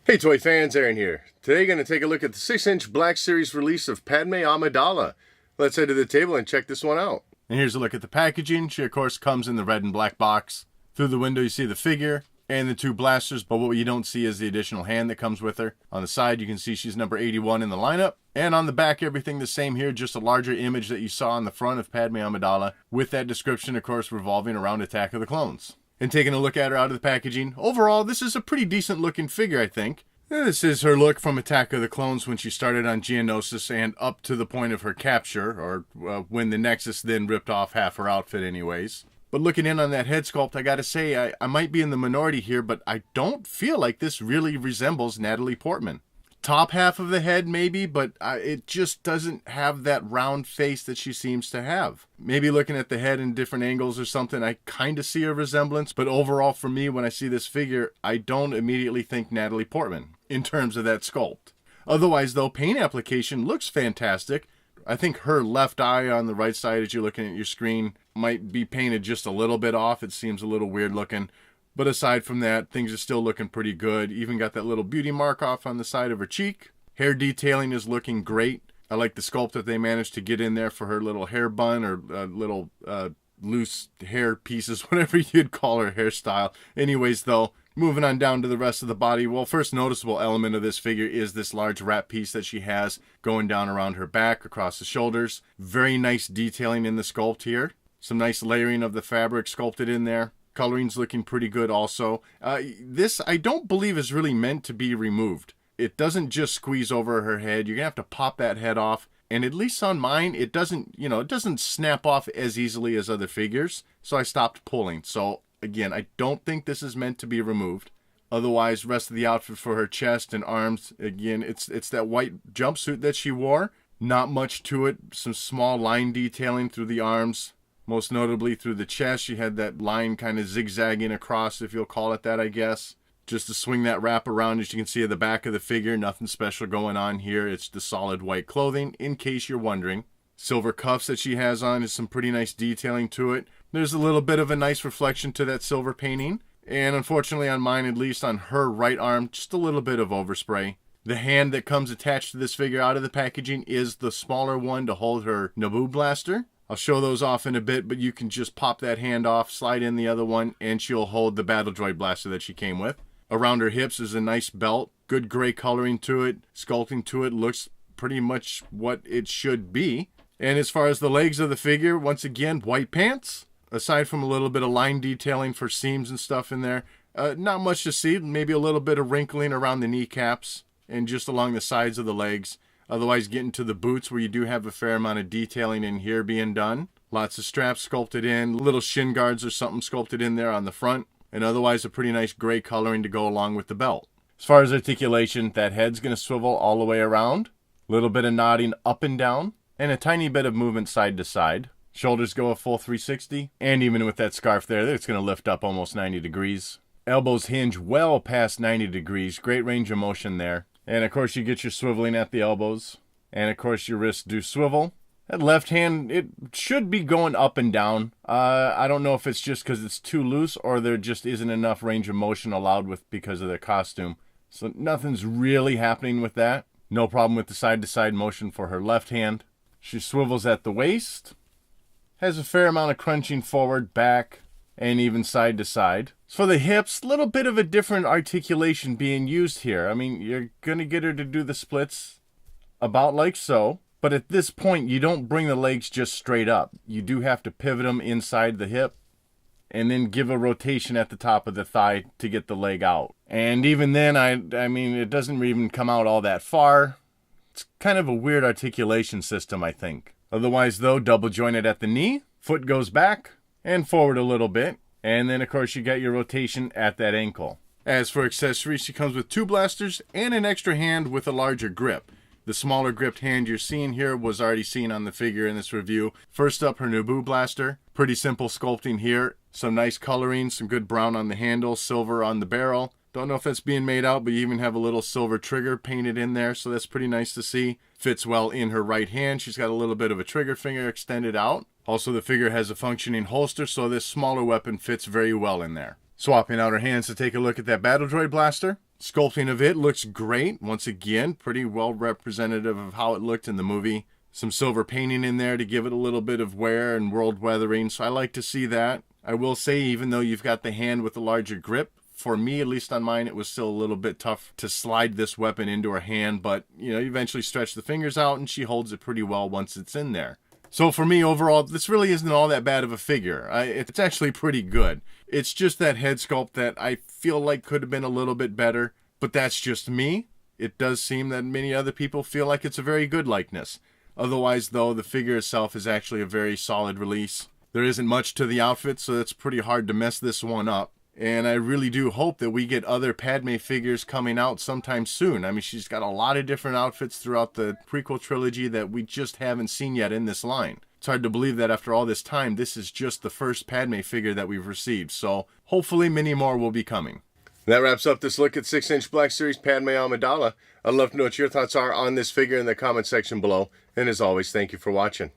Hey toy fans, Aaron here. Today going to take a look at the 6-inch Black Series release of Padme Amidala. Let's head to the table and check this one out. And here's a look at the packaging. She of course comes in the red and black box. Through the window you see the figure and the two blasters, but what you don't see is the additional hand that comes with her. On the side you can see she's number 81 in the lineup. And on the back everything the same here, just a larger image that you saw on the front of Padme Amidala, with that description of course revolving around Attack of the Clones. And taking a look at her out of the packaging, overall this is a pretty decent looking figure, I think. This is her look from Attack of the Clones when she started on Geonosis and up to the point of her capture, or when the Nexus then ripped off half her outfit anyways. But looking in on that head sculpt, I gotta say, I might be in the minority here, but I don't feel like this really resembles Natalie Portman. Top half of the head maybe, but it just doesn't have that round face that she seems to have. Maybe looking at the head in different angles or something, I kind of see a resemblance, but overall for me when I see this figure, I don't immediately think Natalie Portman in terms of that sculpt. Otherwise though, paint application looks fantastic. I think her left eye on the right side as you're looking at your screen might be painted just a little bit off. It seems a little weird looking. But aside from that, things are still looking pretty good. Even got that little beauty mark off on the side of her cheek. Hair detailing is looking great. I like the sculpt that they managed to get in there for her little hair bun or little loose hair pieces, whatever you'd call her hairstyle. Anyways though, moving on down to the rest of the body. Well, first noticeable element of this figure is this large wrap piece that she has going down around her back, across the shoulders. Very nice detailing in the sculpt here. Some nice layering of the fabric sculpted in there. Coloring's looking pretty good also. This, I don't believe, is really meant to be removed. It doesn't just squeeze over her head. You're going to have to pop that head off. And at least on mine, it doesn't, it doesn't snap off as easily as other figures. So I stopped pulling. So again, I don't think this is meant to be removed. Otherwise, rest of the outfit for her chest and arms, again, it's that white jumpsuit that she wore. Not much to it. Some small line detailing through the arms. Most notably through the chest, she had that line kind of zigzagging across, if you'll call it that, I guess. Just to swing that wrap around, as you can see at the back of the figure, nothing special going on here. It's the solid white clothing, in case you're wondering. Silver cuffs that she has on is some pretty nice detailing to it. There's a little bit of a nice reflection to that silver painting. And unfortunately on mine, at least on her right arm, just a little bit of overspray. The hand that comes attached to this figure out of the packaging is the smaller one to hold her Naboo blaster. I'll show those off in a bit, but you can just pop that hand off, slide in the other one, and she'll hold the Battle Droid blaster that she came with. Around her hips is a nice belt, good gray coloring to it, sculpting to it, looks pretty much what it should be. And as far as the legs of the figure, once again, white pants. Aside from a little bit of line detailing for seams and stuff in there, not much to see, maybe a little bit of wrinkling around the kneecaps and just along the sides of the legs. Otherwise, getting to the boots where you do have a fair amount of detailing in here being done. Lots of straps sculpted in, little shin guards or something sculpted in there on the front. And otherwise, a pretty nice gray coloring to go along with the belt. As far as articulation, that head's going to swivel all the way around. A little bit of nodding up and down. And a tiny bit of movement side to side. Shoulders go a full 360. And even with that scarf there, it's going to lift up almost 90 degrees. Elbows hinge well past 90 degrees. Great range of motion there. And of course you get your swiveling at the elbows. And of course your wrists do swivel. That left hand, it should be going up and down. I don't know if it's just because it's too loose or there just isn't enough range of motion allowed with because of the costume. So nothing's really happening with that. No problem with the side-to-side motion for her left hand. She swivels at the waist. Has a fair amount of crunching forward, back, and even side to side. For the hips, a little bit of a different articulation being used here. I mean, you're going to get her to do the splits about like so. But at this point, you don't bring the legs just straight up. You do have to pivot them inside the hip and then give a rotation at the top of the thigh to get the leg out. And even then, I mean, it doesn't even come out all that far. It's kind of a weird articulation system, I think. Otherwise, though, double jointed at the knee. Foot goes back and forward a little bit. And then, of course, you got your rotation at that ankle. As for accessories, she comes with two blasters and an extra hand with a larger grip. The smaller gripped hand you're seeing here was already seen on the figure in this review. First up, her Naboo blaster. Pretty simple sculpting here. Some nice coloring, some good brown on the handle, silver on the barrel. Don't know if that's being made out, but you even have a little silver trigger painted in there, so that's pretty nice to see. Fits well in her right hand. She's got a little bit of a trigger finger extended out. Also, the figure has a functioning holster, so this smaller weapon fits very well in there. Swapping out her hands to take a look at that Battle Droid blaster. Sculpting of it looks great. Once again, pretty well representative of how it looked in the movie. Some silver painting in there to give it a little bit of wear and world weathering, so I like to see that. I will say, even though you've got the hand with the larger grip, for me, at least on mine, it was still a little bit tough to slide this weapon into her hand, but, you know, you eventually stretch the fingers out and she holds it pretty well once it's in there. So for me, overall, this really isn't all that bad of a figure. It's actually pretty good. It's just that head sculpt that I feel like could have been a little bit better, but that's just me. It does seem that many other people feel like it's a very good likeness. Otherwise, though, the figure itself is actually a very solid release. There isn't much to the outfit, so it's pretty hard to mess this one up. And I really do hope that we get other Padme figures coming out sometime soon. I mean, she's got a lot of different outfits throughout the prequel trilogy that we just haven't seen yet in this line. It's hard to believe that after all this time, this is just the first Padme figure that we've received. So hopefully many more will be coming. That wraps up this look at 6-inch Black Series Padme Amidala. I'd love to know what your thoughts are on this figure in the comment section below. And as always, thank you for watching.